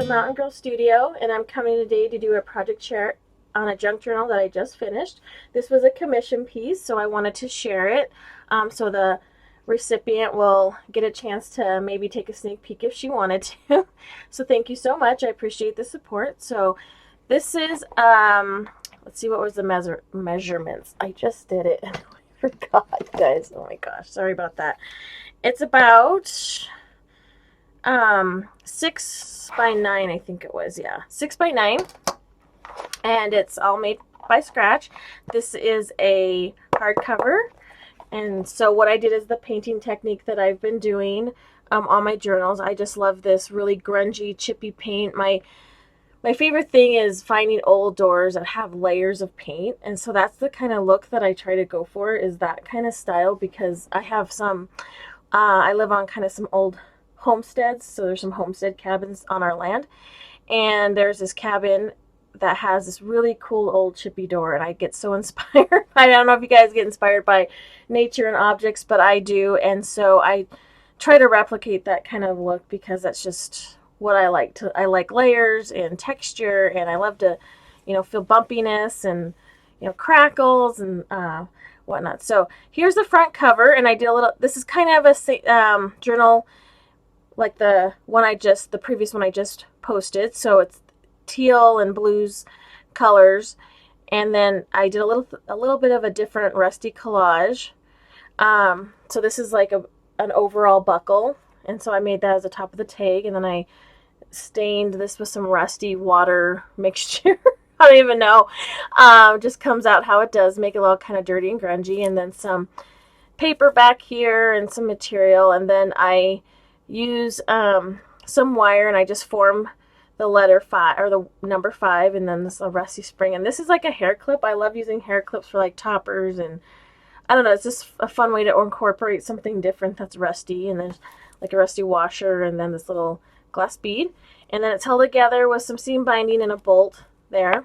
Mountain Girl Studio, and I'm coming today to do a project share on a junk journal that I just finished. This was a commission piece, so I wanted to share it so the recipient will get a chance to maybe take a sneak peek if she wanted to. So thank you so much. I appreciate the support. So this is, let's see, what was the measurements? I just did it. I forgot, guys. Oh my gosh. Sorry about that. It's about 6 by 9, I think it was. Yeah, 6 by 9. And it's all made by scratch. This is a hardcover. And so what I did is the painting technique that I've been doing on my journals. I just love this really grungy, chippy paint. My favorite thing is finding old doors that have layers of paint. And so that's the kind of look that I try to go for, is that kind of style, because I have some, I live on kind of some old homesteads. So there's some homestead cabins on our land. And there's this cabin that has this really cool old chippy door, and I get so inspired. I don't know if you guys get inspired by nature and objects, but I do, and so I try to replicate that kind of look because that's just what I like. I like layers and texture, and I love to, feel bumpiness and, crackles and whatnot. So here's the front cover, and I did a little. This is kind of a journal like the previous one I just posted. So it's teal and blues colors, and then I did a little bit of a different rusty collage. So this is like an overall buckle, and so I made that as the top of the tag, and then I stained this with some rusty water mixture. I don't even know. Just comes out how it does, make it all kind of dirty and grungy, and then some paper back here and some material, and then I use some wire, and I just form the letter 5 or the number 5, and then this rusty spring. And this is like a hair clip. I love using hair clips for like toppers, and I don't know, it's just a fun way to incorporate something different that's rusty. And there's like a rusty washer, and then this little glass bead, and then it's held together with some seam binding and a bolt there.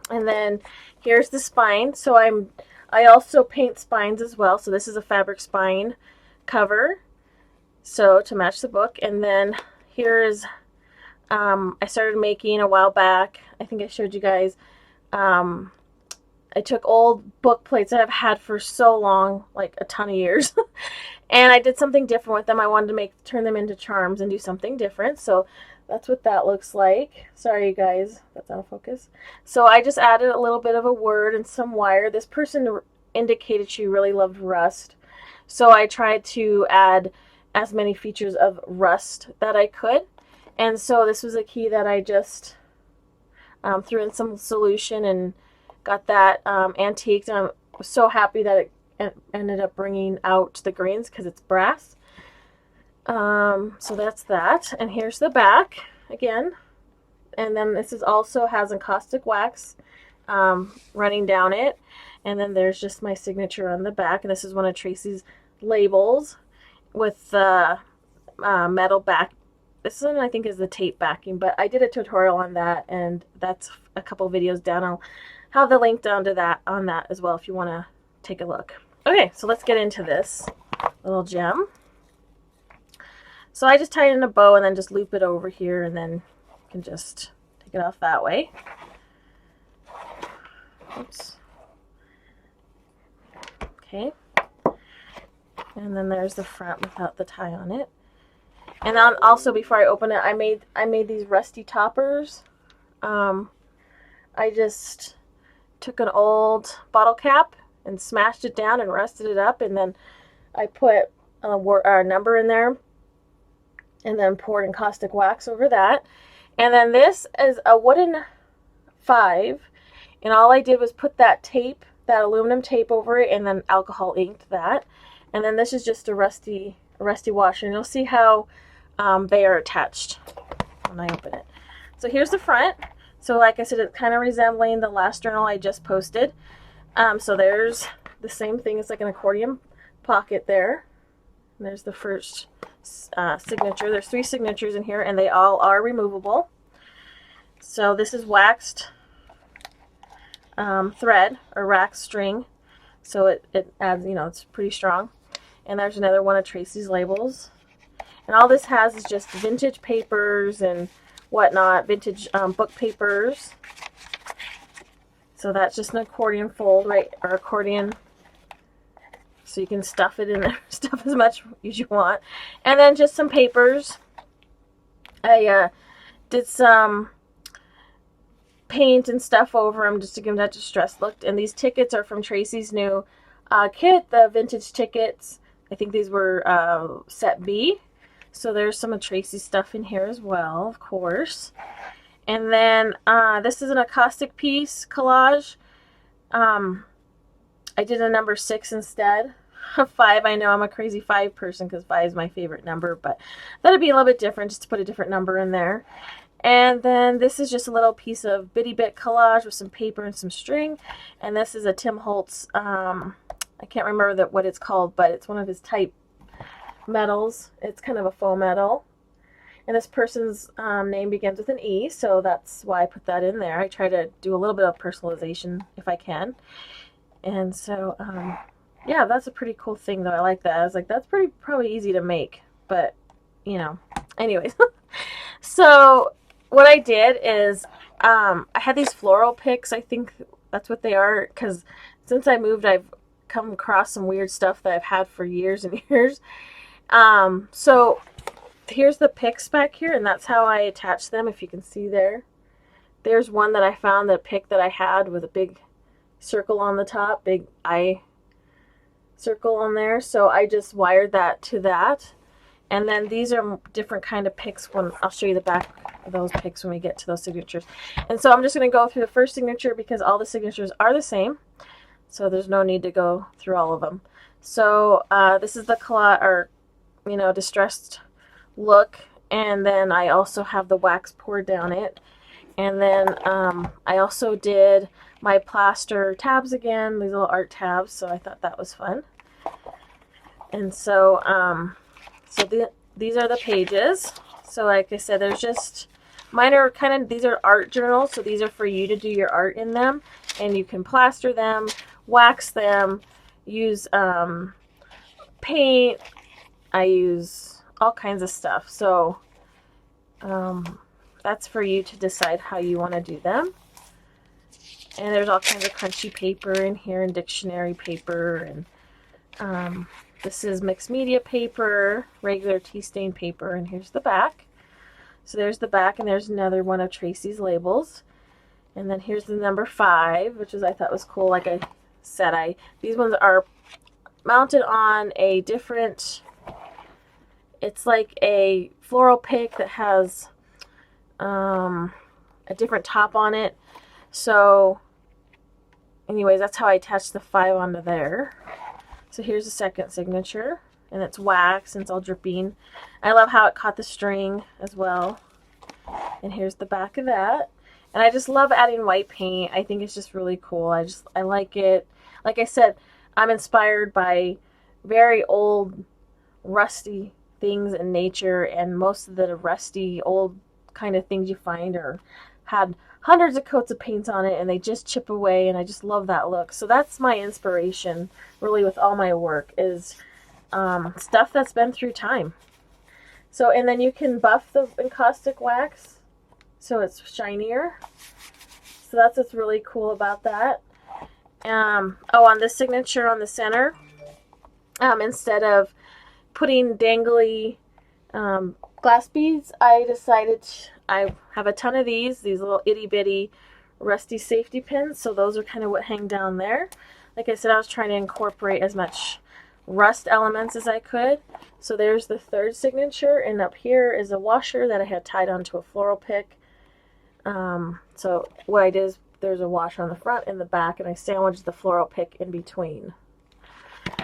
And then here's the spine. So I also paint spines as well. So this is a fabric spine cover, so to match the book. And then here is I started making a while back. I think I showed you guys. I took old book plates that I've had for so long, like a ton of years, and I did something different with them. I wanted to turn them into charms and do something different. So that's what that looks like. Sorry, you guys, that's out of focus. So I just added a little bit of a word and some wire. This person indicated she really loved rust, so I tried to add as many features of rust that I could. And so this was a key that I just threw in some solution and got that antiqued. And I was so happy that it ended up bringing out the grains because it's brass. So that's that. And here's the back again. And then this also has encaustic wax running down it. And then there's just my signature on the back. And this is one of Tracie's labels with the metal back. This one I think is the tape backing, but I did a tutorial on that, and that's a couple videos down. I'll have the link down to that on that as well if you want to take a look. Okay, so let's get into this little gem. So I just tie it in a bow and then just loop it over here, and then you can just take it off that way. Oops. Okay. And then there's the front without the tie on it. And then also, before I open it, I made these rusty toppers. I just took an old bottle cap and smashed it down and rusted it up, and then I put a number in there, and then poured encaustic wax over that. And then this is a wooden 5, and all I did was put that aluminum tape over it, and then alcohol inked that. And then this is just a rusty washer, and you'll see how they are attached when I open it. So here's the front. So like I said, it's kind of resembling the last journal I just posted. So there's the same thing. It's like an accordion pocket there. And there's the first signature. There's 3 signatures in here, and they all are removable. So this is waxed thread or wax string. So it adds, it's pretty strong. And there's another one of Tracie's labels. And all this has is just vintage papers and whatnot, vintage book papers. So that's just an accordion fold, right, or accordion, so you can stuff it in there, stuff as much as you want. And then just some papers. I did some paint and stuff over them just to give them that distressed look. And these tickets are from Tracie's new kit, the vintage tickets. I think these were set B. So there's some of Tracie's stuff in here as well, of course. And then this is an encaustic piece collage. I did a number 6 instead of 5. I know I'm a crazy 5 person because 5 is my favorite number, but that'd be a little bit different just to put a different number in there. And then this is just a little piece of bitty bit collage with some paper and some string. And this is a Tim Holtz, I can't remember what it's called, but it's one of his type metals. It's kind of a faux metal. And this person's name begins with an E, so that's why I put that in there. I try to do a little bit of personalization if I can. And so, yeah, that's a pretty cool thing, though. I like that. I was like, that's probably easy to make. But, you know, anyways. So what I did is I had these floral picks. I think that's what they are, because since I moved, I've come across some weird stuff that I've had for years and years. So here's the picks back here, and that's how I attach them, if you can see there. There's one that I found, the pick that I had with a big circle on the top, big eye circle on there. So I just wired that to that. And then these are different kind of picks. When I'll show you the back of those picks when we get to those signatures. And so I'm just going to go through the first signature because all the signatures are the same. So there's no need to go through all of them. So this is the collage, or, you know, distressed look. And then I also have the wax poured down it. And then I also did my plaster tabs again, these little art tabs, so I thought that was fun. And so these are the pages. So like I said, there's just, mine are kind of, these are art journals, so these are for you to do your art in them, and you can plaster them, wax them, use paint. I use all kinds of stuff. So that's for you to decide how you want to do them. And there's all kinds of crunchy paper in here, and dictionary paper, and this is mixed media paper, regular tea stain paper, and here's the back. So there's the back, and there's another one of Tracie's labels. And then here's the number 5, which I thought was cool. Like I said, these ones are mounted on a different, it's like a floral pick that has a different top on it. So anyways, that's how I attached the 5 onto there. So here's the second signature, and it's wax, and it's all dripping. I love how it caught the string as well. And here's the back of that. And I just love adding white paint. I think it's just really cool. I like it. Like I said, I'm inspired by very old, rusty things in nature, and most of the rusty, old kind of things you find are had hundreds of coats of paint on it, and they just chip away, and I just love that look. So that's my inspiration, really, with all my work, is stuff that's been through time. So, and then you can buff the encaustic wax so it's shinier. So that's what's really cool about that. Oh, on this signature on the center, instead of putting dangly glass beads, I decided I have a ton of these little itty bitty rusty safety pins, so those are kind of what hang down there. Like I said, I was trying to incorporate as much rust elements as I could. So there's the third signature, and up here is a washer that I had tied onto a floral pick. So what I did is there's a washer on the front and the back, and I sandwiched the floral pick in between.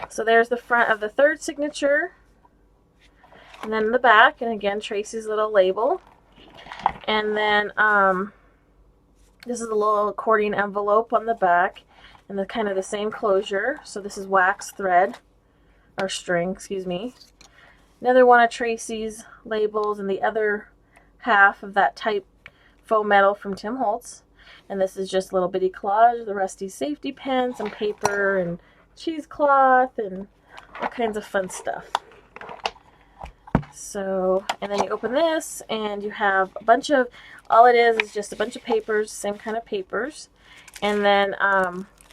So there's the front of the third signature, and then the back, and again Tracie's little label. And then this is a little accordion envelope on the back, and the kind of the same closure. So this is wax thread, or string, excuse me. Another one of Tracie's labels, and the other half of that type faux metal from Tim Holtz. And this is just a little bitty collage, the rusty safety pin, some paper, and cheesecloth, and all kinds of fun stuff. So, and then you open this and you have a bunch of, all it is just a bunch of papers, same kind of papers. And then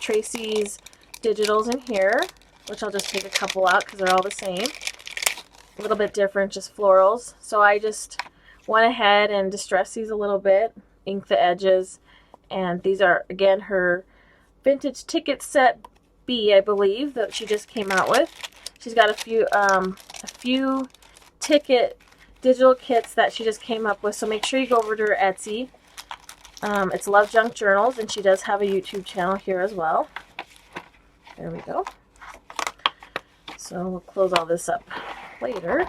Tracie's digitals in here, which I'll just take a couple out because they're all the same. A little bit different, just florals. So I just went ahead and distressed these a little bit, inked the edges. And these are, again, her vintage ticket set B, I believe, that she just came out with. She's got a few ticket digital kits that she just came up with, so make sure you go over to her Etsy. It's Love Junk Journals, and she does have a YouTube channel here as well. There we go. So we'll close all this up later.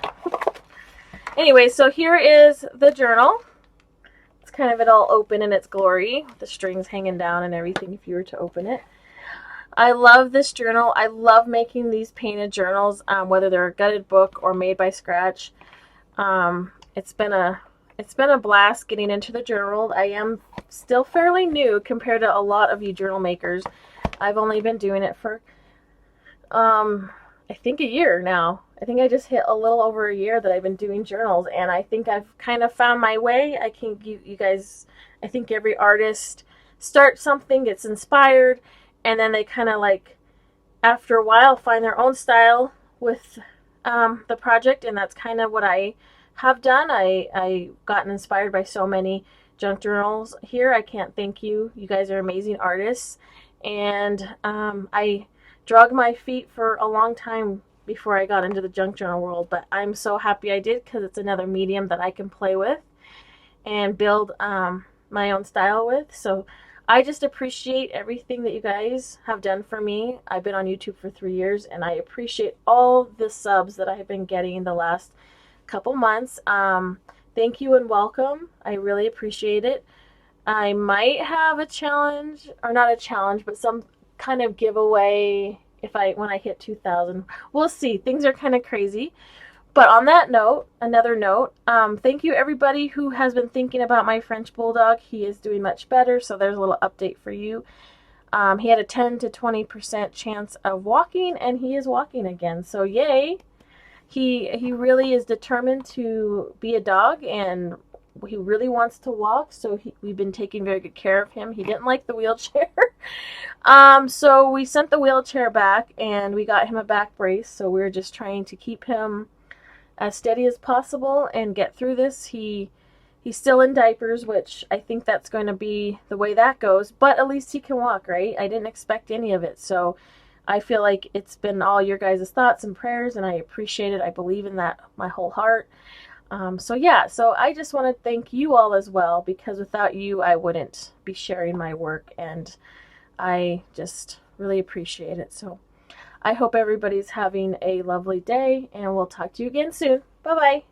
Anyway, so here is the journal. It's kind of it all open in its glory, with the strings hanging down and everything if you were to open it. I love this journal. I love making these painted journals, whether they're a gutted book or made by scratch. It's been a blast getting into the journal world. I am still fairly new compared to a lot of you journal makers. I've only been doing it for I think a year now. I think I just hit a little over a year that I've been doing journals, and I think I've kind of found my way. You guys, I think every artist starts something, gets inspired, and then they kind of like, after a while, find their own style with the project, and that's kind of what I have done. I gotten inspired by so many junk journals here. I can't thank you. You guys are amazing artists, and I drug my feet for a long time before I got into the junk journal world, but I'm so happy I did because it's another medium that I can play with and build my own style with. So I just appreciate everything that you guys have done for me. I've been on YouTube for 3 years, and I appreciate all the subs that I have been getting the last couple months. Thank you and welcome. I really appreciate it. I might have a challenge, or not a challenge, but some kind of giveaway when I hit 2,000. We'll see. Things are kind of crazy. But on that note, another note, thank you everybody who has been thinking about my French Bulldog. He is doing much better, so there's a little update for you. He had a 10 to 20% chance of walking, and he is walking again. So yay! He really is determined to be a dog, and he really wants to walk, so we've been taking very good care of him. He didn't like the wheelchair. So we sent the wheelchair back, and we got him a back brace, so we're just trying to keep him as steady as possible and get through this. He's still in diapers, which I think that's going to be the way that goes, but at least he can walk, right? I didn't expect any of it, so I feel like it's been all your guys' thoughts and prayers, and I appreciate it. I believe in that my whole heart. So yeah, so I just want to thank you all as well, because without you, I wouldn't be sharing my work, and I just really appreciate it. So I hope everybody's having a lovely day, and we'll talk to you again soon. Bye-bye.